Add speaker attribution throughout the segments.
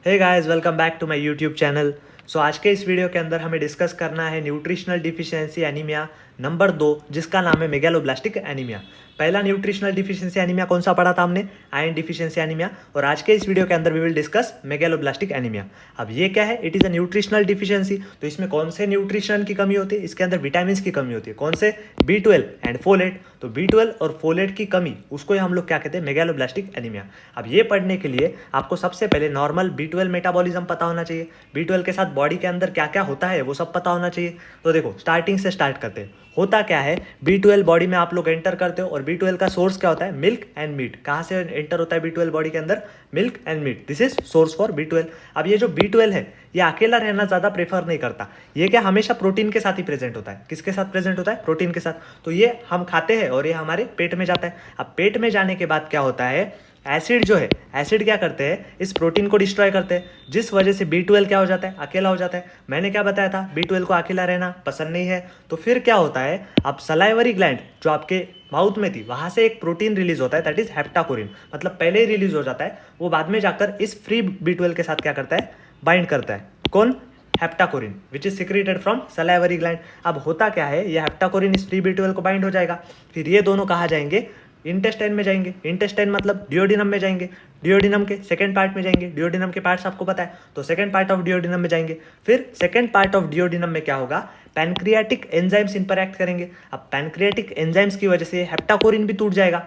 Speaker 1: Hey guys, welcome back to my YouTube channel. So आज के इस वीडियो के अंदर हमें डिस्कस करना है न्यूट्रिशनल डिफिशियंसी एनीमिया नंबर 2, जिसका नाम है मेगालोब्लास्टिक एनीमिया। पहला न्यूट्रिशनल डिफिशियंसी एनीमिया कौन सा पढ़ा था हमने? Iron deficiency anaemia. और आज के इस वीडियो के अंदर we will discuss megaloblastic anaemia. अब ये क्या है? It is a nutritional deficiency. तो इसमें कौन से न्यूट्रिशन की कमी होती है? इसके अंदर विटामिन की कमी होती है। कौन से? B12 and folate. तो B12 और फोलेट की कमी, उसको ही हम लोग क्या कहते हैं? Megaloblastic anaemia. अब ये पढ़ने के लिए आपको सबसे पहले नॉर्मल B12 मेटाबॉलिज्म पता होना चाहिए। B12 के साथ बॉडी के अंदर क्या क्या होता है वो सब पता होना चाहिए। तो देखो, स्टार्टिंग से स्टार्ट करते हैं। होता क्या है? B12 बॉडी में आप लोग एंटर करते हो और B12 का सोर्स क्या होता है? Milk and meat. कहाँ से एंटर होता है B12 बॉडी के अंदर? Milk and meat. This is source for B12। अब ये जो B12 है, ये अकेला रहना ज़्यादा प्रेफर नहीं करता। ये क्या हमेशा प्रोटीन के साथ ही प्रेजेंट होता है। किसके साथ प्रेजेंट होता है? प्रोटीन के साथ। तो ये हम खाते हैं और ये हमारे पेट में जाता है। अब पेट में जाने के बाद क्या होता है? एसिड जो है, एसिड क्या करते हैं? इस प्रोटीन को डिस्ट्रॉय करते हैं, जिस वजह से B12 क्या हो जाता है? अकेला हो जाता है। मैंने क्या बताया था? B12 को अकेला रहना पसंद नहीं है। तो फिर क्या होता है? अब सलाइवरी ग्लैंड जो आपके माउथ में थी, वहां से एक प्रोटीन रिलीज होता है, दैट इज हेप्टाकोरिन। मतलब पहले ही रिलीज हो जाता है, वो बाद में जाकर इस फ्री B12 के साथ क्या करता है? बाइंड करता है। कौन? हेप्टाकोरिन, which is secreted from salivary gland. अब होता क्या है? ये हेप्टाकोरिन इस फ्री B12 को बाइंड हो जाएगा। फिर ये दोनों कहाँ जाएंगे? इंटेस्टाइन में जाएंगे। इंटेस्टाइन मतलब डिओडिनम में जाएंगे। डिओडिनम के सेकंड पार्ट में जाएंगे। डिओडिनम के पार्ट्स आपको पता है, तो सेकंड पार्ट ऑफ डिओडिनम में जाएंगे। फिर सेकंड पार्ट ऑफ डिओडिनम में क्या होगा? पैनक्रियाटिक एंजाइम्स इंटरैक्ट करेंगे। अब पैनक्रियाटिक एंजाइम्स की वजह से हेप्टाकोरिन भी टूट जाएगा।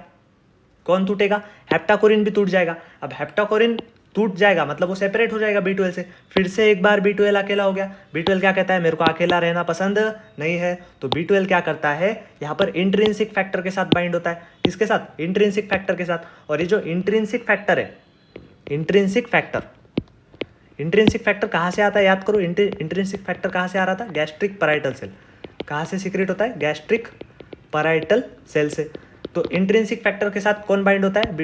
Speaker 1: कौन टूटेगा? हेप्टाकोरिन भी टूट जाएगा। अब हेप्टाकोरिन टूट जाएगा मतलब वो सेपरेट हो जाएगा B12 से। फिर से एक बार B12 अकेला हो गया। B12 क्या कहता है? मेरे को अकेला रहना पसंद नहीं है। तो B12 क्या करता है? यहाँ पर इंट्रिंसिक फैक्टर के साथ बाइंड होता है। किसके साथ? इंट्रिंसिक फैक्टर के साथ। और ये जो इंट्रिंसिक फैक्टर है, इंट्रिंसिक फैक्टर, इंट्रिंसिक फैक्टर कहाँ से आता है? याद करो, इंट्रिंसिक फैक्टर कहाँ से आ रहा था? Gastric parietal cell. कहाँ से सीक्रेट होता है? गैस्ट्रिक पैराइटल सेल से। तो इंट्रिंसिक फैक्टर के साथ कौन बाइंड होता है?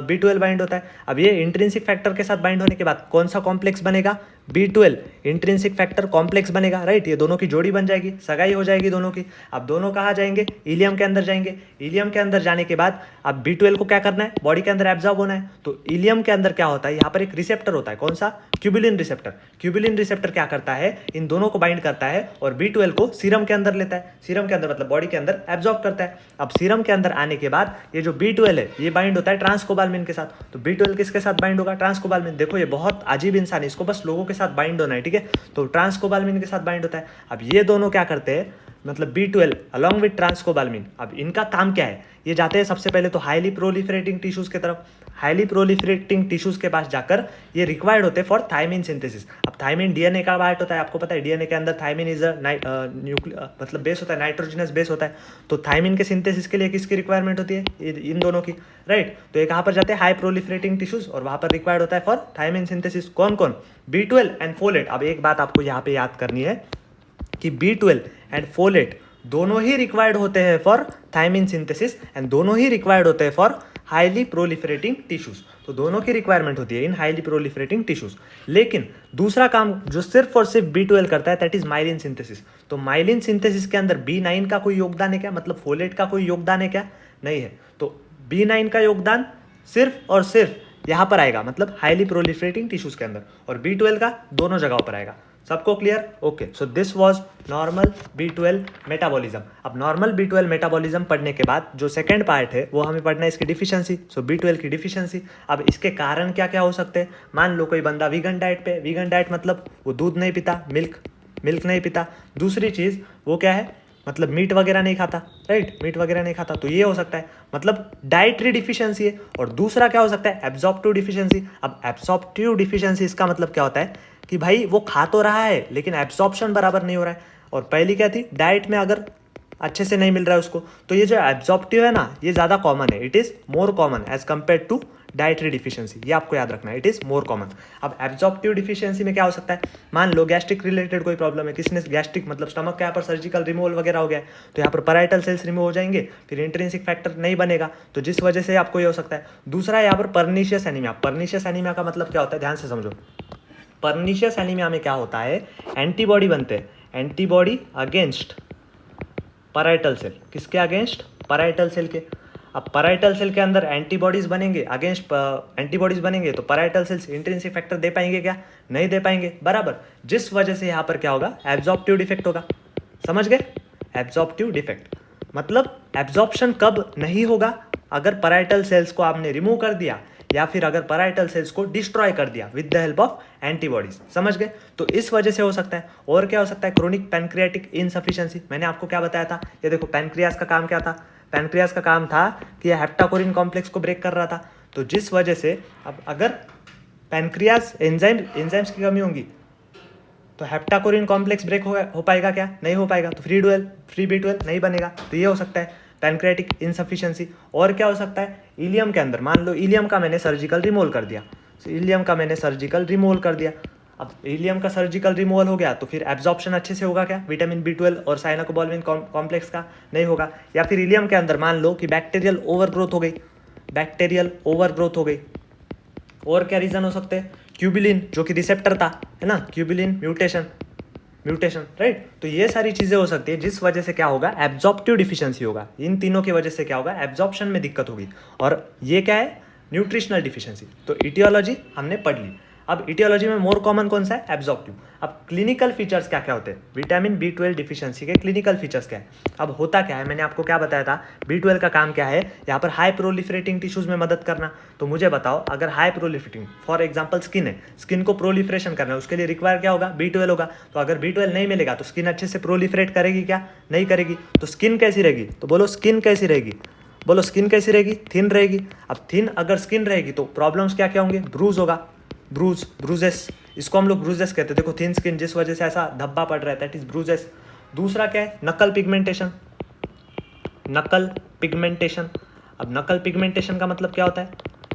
Speaker 1: B12 बाइंड होता है। अब ये इंट्रिंसिक फैक्टर के साथ बाइंड होने के बाद कौन सा कॉम्प्लेक्स बनेगा? B12 इंट्रिंसिक फैक्टर कॉम्प्लेक्स बनेगा, राइट। ये दोनों की जोड़ी बन जाएगी, सगाई हो जाएगी दोनों की। अब दोनों कहाँ जाएंगे? इलियम के अंदर जाएंगे। इलियम के अंदर जाने के बाद अब B12 को क्या करना है? बॉडी के अंदर एब्जॉर्ब होना है। तो इलियम के अंदर क्या होता है? यहाँ पर एक रिसेप्टर होता है। कौन सा? क्यूबिलिन रिसेप्टर। क्यूबिलिन रिसेप्टर क्या करता है? इन दोनों को बाइंड करता है और B12 को सीरम के अंदर लेता है। सीरम के अंदर मतलब बॉडी के अंदर एब्जॉर्ब करता है। अब सीरम के अंदर आने के बाद ये जो B12 है, ये बाइंड होता है ट्रांसकोबालमिन के साथ। तो B12 किसके साथ बाइंड होगा? ट्रांसकोबालमिन। देखो, ये बहुत अजीब इंसान है, इसको बस लोगों के साथ बाइंड होना है, ठीक है। तो ट्रांसकोबालमिन के साथ बाइंड होता है। अब ये दोनों क्या करते हैं? मतलब B12 अलॉन्ग विथ ट्रांसकोबालमिन, अब इनका काम क्या है? ये जाते हैं सबसे पहले तो हाईली प्रोलिफरेटिंग टिश्यूज की तरफ। हाईली प्रोलिफरेटिंग टिश्यूज के पास जाकर ये रिक्वायर्ड होते हैं फॉर थायमिन सिंथेसिस। अब थायमिन DNA का पार्ट होता है, आपको पता है। DNA के अंदर थायमिन इज मतलब बेस होता है, नाइट्रोजनस बेस होता है। तो थायमिन के सिंथेसिस के लिए किसकी रिक्वायरमेंट होती है? इन दोनों की, राइट। तो ये कहाँ पर जाते हैं? हाई प्रोलिफरेटिंग टिश्यूज, और वहाँ पर रिक्वायर्ड होता है फॉर थायमिन सिंथेसिस। कौन कौन? B12 and folate. अब एक बात आपको यहाँ पे याद करनी है कि B12 एंड फोलेट दोनों ही रिक्वायर्ड होते हैं फॉर थायमिन सिंथेसिस एंड दोनों ही रिक्वायर्ड होते हैं फॉर हाईली प्रोलिफरेटिंग टिश्यूज। तो दोनों की रिक्वायरमेंट होती है इन हाईली प्रोलिफरेटिंग टिश्यूज। लेकिन दूसरा काम जो सिर्फ और सिर्फ B12 करता है, दैट इज माइलिन सिंथेसिस। तो माइलिन सिंथेसिस के अंदर B9 का कोई योगदान है क्या? मतलब फोलेट का कोई योगदान है क्या? नहीं है। तो B9 का योगदान सिर्फ और सिर्फ यहाँ पर आएगा, मतलब हाईली प्रोलिफरेटिंग टिश्यूज के अंदर, और B12 का दोनों जगहों पर आएगा। सबको clear? Okay. So this was normal B12 metabolism. अब नॉर्मल B12 मेटाबॉलिज्म पढ़ने के बाद जो सेकंड पार्ट है वो हमें पढ़ना है इसकी डिफिशियंसी। सो B12 की डिफिशियंसी। अब इसके कारण क्या क्या हो सकते हैं? मान लो कोई बंदा वीगन डाइट पे, वीगन डाइट मतलब वो दूध नहीं पीता, मिल्क नहीं पीता। दूसरी चीज़ वो क्या है? मतलब मीट वगैरह नहीं खाता, राइट। मीट वगैरह नहीं खाता, तो ये हो सकता है, मतलब डाइटरी डिफिशियंसी है। और दूसरा क्या हो सकता है? Absorptive deficiency. अब एब्जॉर्प्टिव डिफिशियंसी इसका मतलब क्या होता है? कि भाई वो खा तो रहा है लेकिन एब्जॉर्प्शन बराबर नहीं हो रहा है। और पहली क्या थी? डाइट में अगर अच्छे से नहीं मिल रहा है उसको। तो ये जो एब्जॉर्प्टिव है ना, ये ज़्यादा कॉमन है। It is more common as compare to dietary deficiency. ये आपको याद रखना है, इट इज़ मोर कॉमन। अब एब्जॉर्प्टिव डिफिशियंसी में क्या हो सकता है? मान लो गैस्ट्रिक रिलेटेड कोई प्रॉब्लम है, किसने गैस्ट्रिक मतलब स्टमक के यहाँ पर सर्जिकल रिमूवल वगैरह हो गया है, तो यहाँ पर पैराइटल सेल्स रिमूव हो जाएंगे, फिर इंट्रिंसिक फैक्टर नहीं बनेगा, तो जिस वजह से आपको ये हो सकता है। दूसरा यहाँ पर पर्नीशियस एनीमिया। पर्नीशियस एनीमिया का मतलब क्या होता है? ध्यान से समझो। पर्नीशियस एनीमिया में क्या होता है? एंटीबॉडी बनते हैं, एंटीबॉडी अगेंस्ट पैराइटल सेल। किसके अगेंस्ट? पैराइटल सेल के। अब पैराइटल सेल के अंदर एंटीबॉडीज बनेंगे अगेंस्ट एंटीबॉडीज बनेंगे तो पैराइटल सेल्स इंट्रिंसिक फैक्टर दे पाएंगे क्या? नहीं दे पाएंगे, बराबर। जिस वजह से यहाँ पर क्या होगा? एब्जॉर्प्टिव डिफेक्ट होगा। समझ गए? एब्जॉर्प्टिव डिफेक्ट मतलब एब्जॉर्प्शन कब नहीं होगा? अगर पैराइटल सेल्स को आपने रिमूव कर दिया या फिर अगर पैराइटल सेल्स को डिस्ट्रॉय कर दिया with the help of antibodies. समझ गए? तो इस वजह से हो सकता है। और क्या हो सकता है? Chronic pancreatic insufficiency. मैंने आपको क्या बताया था? ये देखो, पैनक्रियास का काम क्या था? पैनक्रियास का काम था कि यह हेप्टाकोरिन कॉम्प्लेक्स को ब्रेक कर रहा था। तो जिस वजह से अब अगर पैनक्रियास एंजाइम्स की कमी होगी तो हेप्टाकोरिन कॉम्प्लेक्स ब्रेक हो पाएगा क्या? नहीं हो पाएगा। तो फ्री B12 नहीं बनेगा। तो ये हो सकता है पैनक्रियाटिक इनसफिशिएंसी। और क्या हो सकता है? इलियम के अंदर, मान लो इलियम का मैंने सर्जिकल रिमूवल कर दिया, अब इलियम का सर्जिकल रिमूवल हो गया तो फिर एब्जॉर्प्शन अच्छे से होगा क्या? विटामिन B12 और साइनाकोबाल्मिन कॉम्प्लेक्स का? नहीं होगा। या फिर इलियम के अंदर मान लो कि बैक्टीरियल ओवरग्रोथ हो गई, और क्या रीज़न हो सकते हैं? क्यूबिलिन जो कि रिसेप्टर था, है ना, क्यूबिलिन म्यूटेशन, राइट। तो ये सारी चीज़ें हो सकती है जिस वजह से क्या होगा? एब्जॉर्प्टिव डिफिशियंसी होगा। इन तीनों की वजह से क्या होगा? एब्जॉर्प्शन में दिक्कत होगी। और ये क्या है? Nutritional deficiency. तो इटियोलॉजी हमने पढ़ ली। अब इटियोलॉजी में मोर कॉमन कौन सा है? एब्जॉर्प्टिव। अब क्लिनिकल फीचर्स क्या क्या होते हैं? विटामिन B12 डिफिशियंसी के क्लिनिकल फीचर्स क्या है? अब होता क्या है, मैंने आपको क्या बताया था? B12 का काम क्या है? यहाँ पर हाई प्रोलिफरेटिंग टिश्यूज में मदद करना। तो मुझे बताओ, अगर high proliferating, for example skin है, स्किन को प्रोलिफरेशन करना है, उसके लिए रिक्वायर क्या होगा? B12 होगा। तो अगर B12 नहीं मिलेगा तो स्किन अच्छे से प्रोलिफरेट करेगी क्या? नहीं करेगी। तो स्किन कैसी रहेगी? तो बोलो स्किन कैसी रहेगी? थिन रहेगी। अब थिन अगर स्किन रहेगी तो प्रॉब्लम्स क्या क्या होंगे? ब्रूज होगा, ब्रूजेस, इसको हम लोग ब्रूजेस कहते हैं। देखो, थिन स्किन जिस वजह से ऐसा धब्बा पड़ रहा है, दैट इज ब्रूजेस। दूसरा क्या है? नकल पिगमेंटेशन। अब नकल पिगमेंटेशन का मतलब क्या होता है?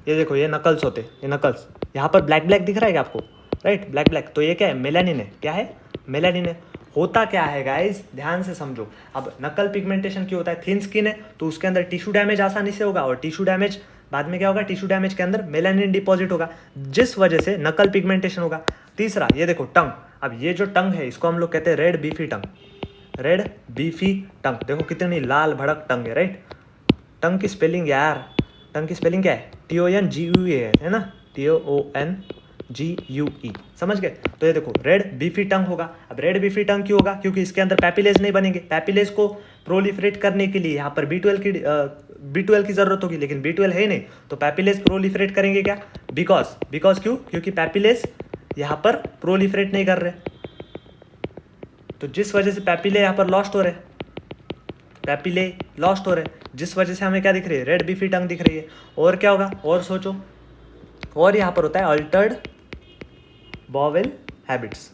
Speaker 1: ये देखो, ये नकल्स होते हैं, ये नकल्स यहाँ पर ब्लैक दिख रहा है क्या आपको? Right, black. तो ये क्या है? मेलानिन है। क्या है? मेलानिन है। होता क्या है गाइज, ध्यान से समझो। अब नकल पिगमेंटेशन क्यों होता है? थिन स्किन है तो उसके अंदर टिश्यू डैमेज आसानी से होगा, और टिश्यू डैमेज बाद में क्या होगा? टिश्यू डैमेज के अंदर मेलानिन डिपॉजिट होगा, जिस वजह से नकल पिगमेंटेशन होगा। तीसरा, ये देखो टंग। अब ये जो टंग है इसको हम लोग कहते हैं रेड बीफी टंग। देखो कितनी लाल भड़क टंग है, राइट। टंग की स्पेलिंग यार, क्या है? TONGUE है ना, TONGUE। समझ गए? तो ये देखो, रेड बीफी टंग होगा। अब रेड बीफी टंग क्यों होगा? क्योंकि इसके अंदर पैपिलेज नहीं बनेंगे। पैपिलेज को प्रोलिफरेट करने के लिए यहाँ पर B12 की जरूरत होगी, लेकिन B12 है ही नहीं, तो पैपिलेज प्रोलिफरेट करेंगे क्या? बिकॉज क्यों? क्योंकि पैपिलेज यहाँ पर प्रोलिफरेट नहीं कर रहे, तो जिस वजह से पैपिले यहाँ पर लॉस्ट हो रहे, जिस वजह से हमें क्या दिख रही है? रेड बीफी टंग दिख रही है। और क्या होगा? और सोचो। और यहाँ पर होता है अल्टर्ड बॉवेल हैबिट्स।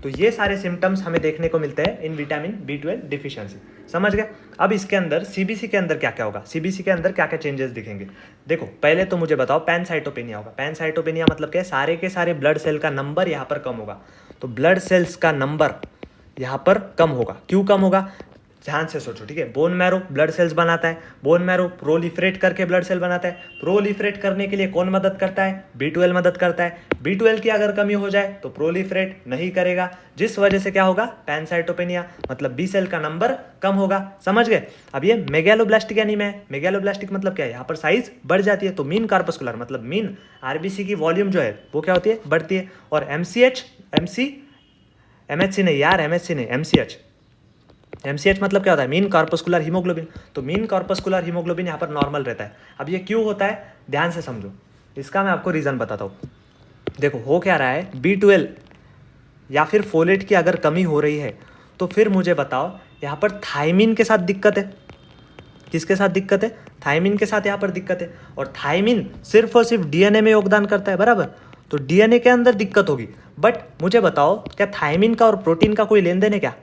Speaker 1: तो ये सारे सिम्टम्स हमें देखने को मिलते हैं इन विटामिन B12 डिफिशियंसी। समझ गए? अब इसके अंदर CBC के अंदर क्या क्या होगा? CBC के अंदर क्या क्या चेंजेस दिखेंगे? देखो, पहले तो मुझे बताओ, पैनसाइटोपेनिया होगा। पैनसाइटोपेनिया मतलब क्या है? सारे के सारे ब्लड सेल का नंबर यहाँ पर कम होगा। तो ब्लड सेल्स का नंबर यहाँ पर कम होगा। क्यों कम होगा? ध्यान से सोचो, ठीक है। बोन मैरो ब्लड सेल्स बनाता है, बोन मैरो प्रोलिफरेट करके ब्लड सेल बनाता है। प्रोलिफरेट करने के लिए कौन मदद करता है? B12 मदद करता है। B12 की अगर कमी हो जाए तो प्रोलिफरेट नहीं करेगा, जिस वजह से क्या होगा? पैनसाइटोपेनिया, मतलब B सेल का नंबर कम होगा। समझ गए? अब ये मेगैलोब्लास्टिक एनीमिया है। मेगैलोब्लास्टिक मतलब क्या है? यहाँ पर साइज बढ़ जाती है। तो मीन कार्पस्कुलर मतलब मीन RBC की वॉल्यूम जो है वो क्या होती है? बढ़ती है। और MCH मतलब क्या होता है? Mean corpuscular haemoglobin. तो मीन कॉर्पस्कुलर हीमोग्लोबिन यहाँ पर नॉर्मल रहता है। अब ये क्यों होता है? ध्यान से समझो, इसका मैं आपको रीज़न बताता हूँ। देखो, हो क्या रहा है? B12 या फिर फोलेट की अगर कमी हो रही है तो फिर मुझे बताओ, यहाँ पर थायमिन के साथ दिक्कत है। किसके साथ दिक्कत है? थायमिन के साथ यहाँ पर दिक्कत है। और थायमिन सिर्फ और सिर्फ DNA में योगदान करता है, बराबर। तो DNA के अंदर दिक्कत होगी। बट मुझे बताओ, क्या थायमिन का और प्रोटीन का कोई लेन देन है क्या?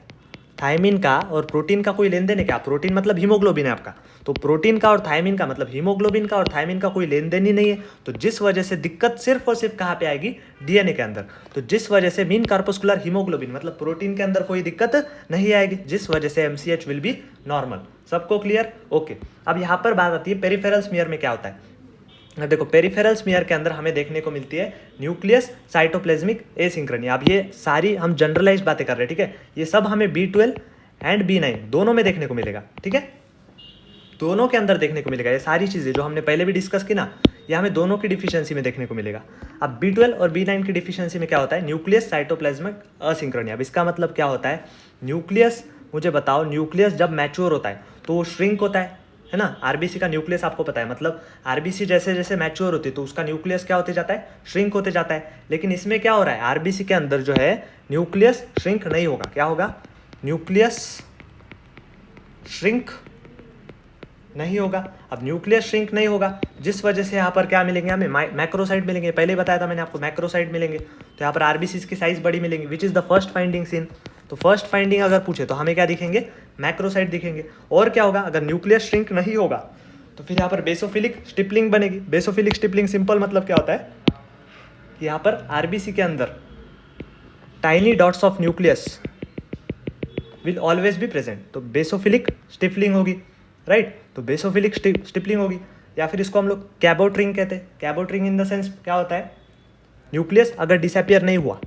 Speaker 1: थायमिन का और प्रोटीन का कोई लेन देन है क्या? प्रोटीन मतलब हीमोग्लोबिन है आपका, तो प्रोटीन का और थायमिन का मतलब हीमोग्लोबिन का और थायमिन का कोई लेन देन ही नहीं है। तो जिस वजह से दिक्कत सिर्फ और सिर्फ कहाँ पे आएगी? DNA के अंदर। तो जिस वजह से मीन कार्पोस्कुलर हीमोग्लोबिन मतलब प्रोटीन के अंदर कोई दिक्कत नहीं आएगी, जिस वजह से MCH विल बी नॉर्मल। सबको क्लियर? ओके। अब यहाँ पर बात आती है पेरिफेरल स्मीयर में क्या होता है। देखो, पेरिफेरल स्मीयर के अंदर हमें देखने को मिलती है न्यूक्लियस साइटोप्लाज्मिक एसिंक्रोनी। अब ये सारी हम जनरलाइज बातें कर रहे हैं, ठीक है। ये सब हमें B12 एंड B9 दोनों में देखने को मिलेगा, ठीक है। दोनों के अंदर देखने को मिलेगा। ये सारी चीज़ें जो हमने पहले भी डिस्कस की ना, ये हमें दोनों की डिफिशियंसी में देखने को मिलेगा। अब B12 और B9 की डिफिशियंसी में क्या होता है, न्यूक्लियस साइटोप्लाज्मिक असिंक्रोनी। अब इसका मतलब क्या होता है, न्यूक्लियस, मुझे बताओ, न्यूक्लियस जब मैच्योर होता है तो वो श्रिंक होता है ना। आरबीसी का न्यूक्लियस आपको पता है, मतलब आरबीसी जैसे जैसे मैच्योर होती है तो उसका न्यूक्लियस क्या होते जाता है, श्रिंक होते जाता है। लेकिन इसमें क्या हो रहा है, आरबीसी के अंदर जो है न्यूक्लियस श्रिंक नहीं होगा। क्या होगा, न्यूक्लियस श्रिंक नहीं होगा। अब न्यूक्लियस श्रिंक नहीं होगा, जिस वजह से यहाँ पर क्या मिलेंगे हमें, मैक्रोसाइट मिलेंगे। पहले बताया था मैंने आपको, मैक्रोसाइट मिलेंगे। तो यहाँ पर आरबीसी की साइज बड़ी मिलेंगी, which is the first finding seen. तो फर्स्ट फाइंडिंग अगर पूछे तो हमें क्या दिखेंगे, मैक्रोसाइट दिखेंगे। और क्या होगा, अगर न्यूक्लियस श्रिंक नहीं होगा तो फिर यहाँ पर बेसोफिलिक स्टिपलिंग बनेगी। बेसोफिलिक स्टिपलिंग सिंपल मतलब क्या होता है कि यहाँ पर आरबीसी के अंदर tiny dots of nucleus will always be present. तो बेसोफिलिक स्टिपलिंग होगी, राइट। तो बेसोफिलिक स्टिपलिंग होगी, या फिर इसको हम लोग कैबोट्रिंग कहते हैं। कैबोट्रिंग इन द सेंस क्या होता है, न्यूक्लियस अगर डिसअपियर नहीं हुआ,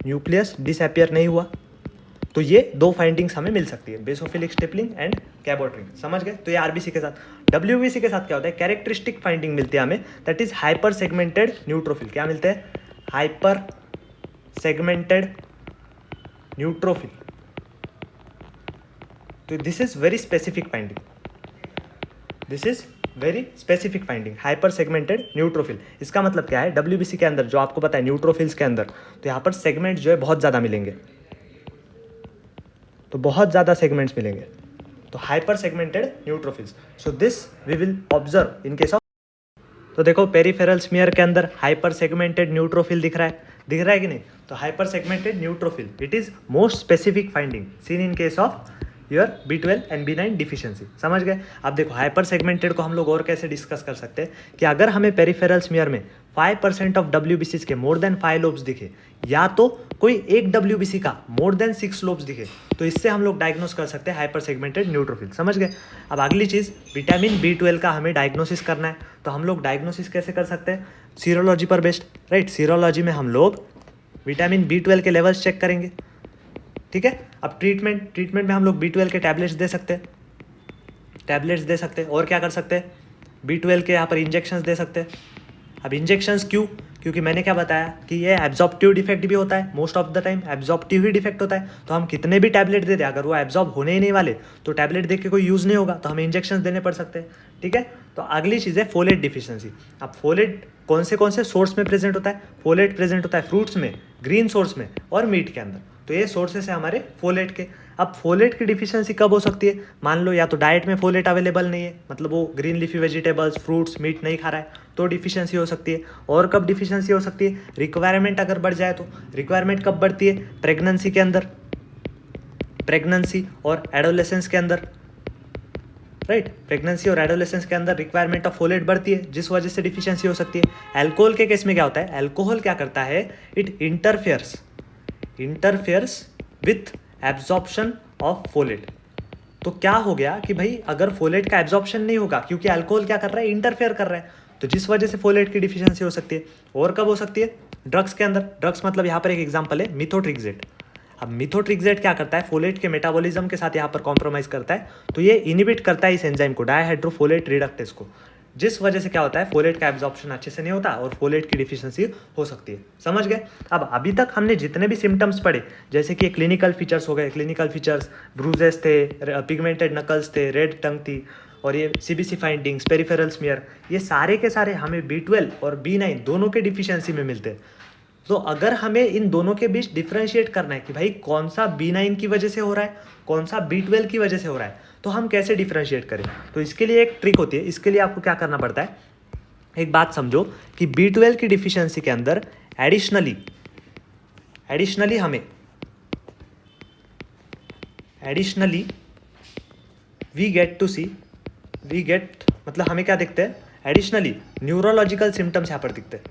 Speaker 1: न्यूक्लियस डिसअपियर नहीं हुआ तो ये दो फाइंडिंग्स हमें मिल सकती है, बेसोफिलिक स्टिपलिंग एंड कैबोट्रिंग। समझ गए। तो ये आरबीसी के साथ। डब्ल्यूबीसी के साथ क्या होता है, कैरेक्टरिस्टिक फाइंडिंग मिलती है हमें, that is hyper segmented neutrophil. क्या मिलते हैं, हाइपर सेगमेंटेड न्यूट्रोफिल। तो this is very specific finding, this is very specific finding, hyper segmented neutrophil. इसका मतलब क्या है, डब्ल्यूबीसी के अंदर जो आपको पता है न्यूट्रोफिल्स के अंदर, तो यहाँ पर सेगमेंट जो है बहुत ज़्यादा मिलेंगे, तो बहुत ज़्यादा सेगमेंट्स मिलेंगे। तो hyper segmented neutrophils, so this we will observe in case of. तो देखो पेरिफेरल स्मीयर के अंदर हाइपर सेगमेंटेड न्यूट्रोफिल दिख रहा है कि नहीं। तो hyper segmented neutrophil, it is most specific finding seen in case of your B12 and B9 deficiency. समझ गए। अब देखो हाइपर सेगमेंटेड को हम लोग और कैसे डिस्कस कर सकते हैं कि अगर हमें पेरिफेरल स्मीयर में 5% ऑफ WBCs के मोर देन 5 लोब्स दिखे, या तो कोई एक WBC का मोर देन 6 लोब्स दिखे, तो इससे हम लोग डायग्नोस कर सकते हैं हाइपर सेगमेंटेड न्यूट्रोफिल। समझ गए। अब अगली चीज़, विटामिन B12 का हमें डायग्नोसिस करना है, तो हम लोग डायग्नोसिस कैसे कर सकते हैं, सीरोलॉजी पर बेस्ड, राइट। सीरोलॉजी में हम लोग विटामिन B12 के लेवल्स चेक करेंगे, ठीक है। अब ट्रीटमेंट में हम लोग B12 के टैबलेट्स दे सकते हैं, और क्या कर सकते हैं, B12 के यहाँ पर इंजेक्शंस दे सकते हैं। अब इंजेक्शंस क्यों, क्योंकि मैंने क्या बताया कि ये एब्जॉर्प्टिव डिफेक्ट भी होता है, most of the time absorptive he defect होता है। तो हम कितने भी टैबलेट दे दें, अगर वो एब्जॉर्ब होने ही नहीं वाले तो टैबलेट दे के कोई यूज़ नहीं होगा, तो हमें इंजेक्शंस देने पड़ सकते हैं, ठीक है। तो अगली चीज़ है फोलेट डिफिशियंसी। अब फोलेट कौन से सोर्स में प्रेजेंट होता है, फोलेट प्रेजेंट होता है फ्रूट्स में, ग्रीन सोर्स में और मीट के अंदर। तो ये सोर्सेस है हमारे फोलेट के। अब फोलेट की डिफिशियंसी कब हो सकती है, मान लो या तो डाइट में फोलेट अवेलेबल नहीं है, मतलब वो green leafy vegetables, fruits, meat नहीं खा रहा है, तो डिफिशियंसी हो सकती है। और कब डिफिशियंसी हो सकती है, रिक्वायरमेंट अगर बढ़ जाए तो। रिक्वायरमेंट कब बढ़ती है, प्रेगनेंसी के अंदर, प्रेगनेंसी और एडोलेसेंस के अंदर, राइट। प्रेगनेंसी और एडोलेसेंस के अंदर रिक्वायरमेंट ऑफ फोलेट बढ़ती है, जिस वजह से डिफिशियंसी हो सकती है। अल्कोहल के केस में क्या होता है, अल्कोहल क्या करता है, it interferes with absorption of folate. तो क्या हो गया कि भाई अगर फोलेट का एब्जॉर्प्शन नहीं होगा, क्योंकि अल्कोहल क्या कर रहा है, इंटरफेयर कर रहा है, तो जिस वजह से फोलेट की डिफिशियंसी हो सकती है। और कब हो सकती है, ड्रग्स के अंदर। ड्रग्स मतलब यहाँ पर एक एग्जांपल है मिथोट्रिक्सेट। अब मिथोट्रिक्सेट क्या करता है, फोलेट के मेटाबॉलिज्म के साथ यहाँ पर कॉम्प्रोमाइज करता है, तो ये इनिबिट करता है इस एंजाइम को, डायहाइड्रोफोलेट रिडक्टेज को, जिस वजह से क्या होता है, फोलेट का एब्जॉर्प्शन अच्छे से नहीं होता और फोलेट की डिफिशियंसी हो सकती है। समझ गए। अब अभी तक हमने जितने भी सिम्टम्स पढ़े, जैसे कि क्लिनिकल फीचर्स हो गए, क्लिनिकल फीचर्स ब्रूजेस थे, पिगमेंटेड नकल्स थे, रेड टंग थी, और ये CBC फाइंडिंग्स, पेरिफेरल स्मीयर, ये सारे के सारे हमें B12 और B9 दोनों के डिफिशियंसी में मिलते हैं। तो अगर हमें इन दोनों के बीच डिफरेंशिएट करना है कि भाई कौन सा B9 की वजह से हो रहा है, कौन सा B12 की वजह से हो रहा है, तो हम कैसे डिफरेंशिएट करें। तो इसके लिए एक ट्रिक होती है। इसके लिए आपको क्या करना पड़ता है, एक बात समझो कि B12 की डिफिशियंसी के अंदर एडिशनली हमें मतलब हमें क्या दिखते हैं, एडिशनली न्यूरोलॉजिकल सिम्टम्स यहाँ पर दिखते हैं,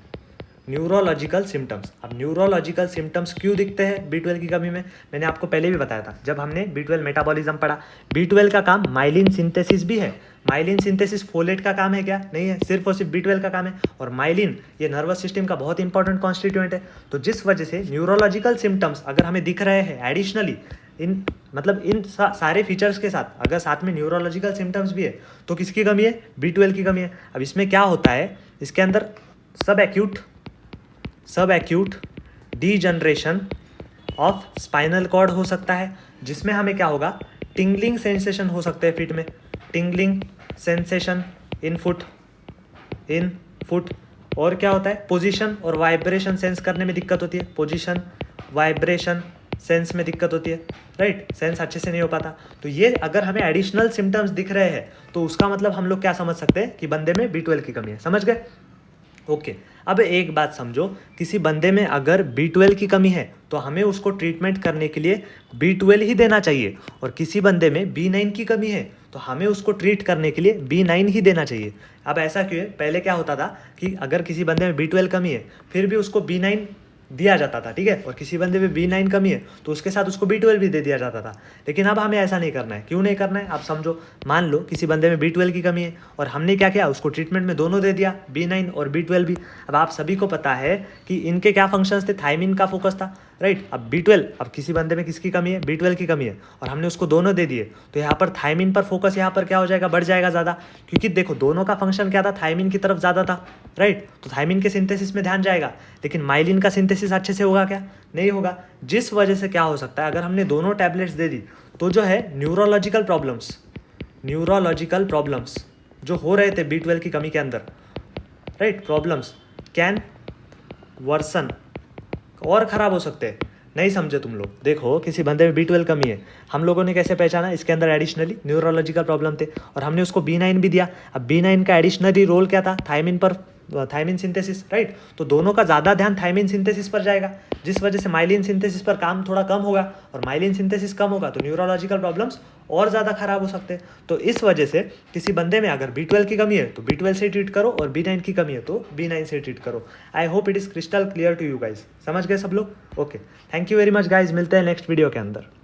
Speaker 1: न्यूरोलॉजिकल सिम्टम्स। अब न्यूरोलॉजिकल सिम्टम्स क्यों दिखते हैं B12 की कमी में, मैंने आपको पहले भी बताया था जब हमने B12 मेटाबॉलिज्म पढ़ा। B12 का काम माइलिन सिंथेसिस भी है। माइलिन सिंथेसिस फोलेट का काम है क्या, नहीं है, सिर्फ और सिर्फ B12 का काम है। और माइलिन ये नर्वस सिस्टम का बहुत इंपॉर्टेंट कॉन्स्टिट्यूएंट है। तो जिस वजह से न्यूरोलॉजिकल सिम्टम्स अगर हमें दिख रहे हैं एडिशनली इन मतलब इन सारे फीचर्स के साथ अगर साथ में न्यूरोलॉजिकल सिम्टम्स भी है तो किसकी कमी है, B12 की कमी है। अब इसमें क्या होता है, इसके अंदर subacute degeneration of spinal cord हो सकता है, जिसमें हमें क्या होगा, टिंगलिंग सेंसेशन हो सकते हैं फीट में, टिंगलिंग सेंसेशन इन फुट और क्या होता है, पोजीशन और वाइब्रेशन सेंस करने में दिक्कत होती है, पोजीशन वाइब्रेशन सेंस में दिक्कत होती है, राइट, सेंस अच्छे से नहीं हो पाता। तो ये अगर हमें एडिशनल सिम्टम्स दिख रहे हैं तो उसका मतलब हम लोग क्या समझ सकते हैं कि बंदे में B12 की कमी है। समझ गए? ओके। अब एक बात समझो, किसी बंदे में अगर B12 की कमी है तो हमें उसको ट्रीटमेंट करने के लिए B12 ही देना चाहिए, और किसी बंदे में B9 की कमी है तो हमें उसको ट्रीट करने के लिए B9 ही देना चाहिए। अब ऐसा क्यों है, पहले क्या होता था कि अगर किसी बंदे में B12 कमी है फिर भी उसको B9 दिया जाता था, ठीक है, और किसी बंदे में B9 कमी है तो उसके साथ उसको B12 भी दे दिया जाता था। लेकिन अब हमें ऐसा नहीं करना है। क्यों नहीं करना है, आप समझो। मान लो किसी बंदे में B12 की कमी है और हमने क्या किया, उसको ट्रीटमेंट में दोनों दे दिया, B9 और B12 भी। अब आप सभी को पता है कि इनके क्या फंक्शंस थे, थायमिन का फोकस था, राइट। अब B12, अब किसी बंदे में किसकी कमी है, B12 की कमी है, और हमने उसको दोनों दे दिए तो यहाँ पर थायमिन पर फोकस यहाँ पर क्या हो जाएगा, बढ़ जाएगा ज़्यादा, क्योंकि देखो दोनों का फंक्शन क्या था, थायमिन की तरफ ज़्यादा था, राइट। तो थायमिन के सिंथेसिस में ध्यान जाएगा, लेकिन माइलिन का सिंथेसिस अच्छे से होगा क्या, नहीं होगा। जिस वजह से क्या हो सकता है, अगर हमने दोनों टैबलेट्स दे दी तो जो है न्यूरोलॉजिकल प्रॉब्लम्स जो हो रहे थे B12 की कमी के अंदर, राइट, प्रॉब्लम्स कैन वर्सन, और ख़राब हो सकते हैं। नहीं समझे तुम लोग? देखो किसी बंदे में B12 कमी है, हम लोगों ने कैसे पहचाना, इसके अंदर एडिशनली न्यूरोलॉजिकल प्रॉब्लम थे और हमने उसको B9 भी दिया। अब B9 का एडिशनली रोल क्या था, थायमिन सिंथेसिस, राइट। तो दोनों का ज़्यादा ध्यान थायमिन सिंथेसिस पर जाएगा, जिस वजह से माइलिन सिंथेसिस पर काम थोड़ा कम होगा, और माइलिन सिंथेसिस कम होगा तो न्यूरोलॉजिकल प्रॉब्लम्स और ज़्यादा खराब हो सकते हैं। तो इस वजह से किसी बंदे में अगर B12 की कमी है तो B12 से ट्रीट करो, और B9 की कमी है तो B9 से ट्रीट करो। I hope it is crystal clear to you guys. समझ गए सब लोग? Okay, thank you very much guys, मिलते हैं नेक्स्ट वीडियो के अंदर।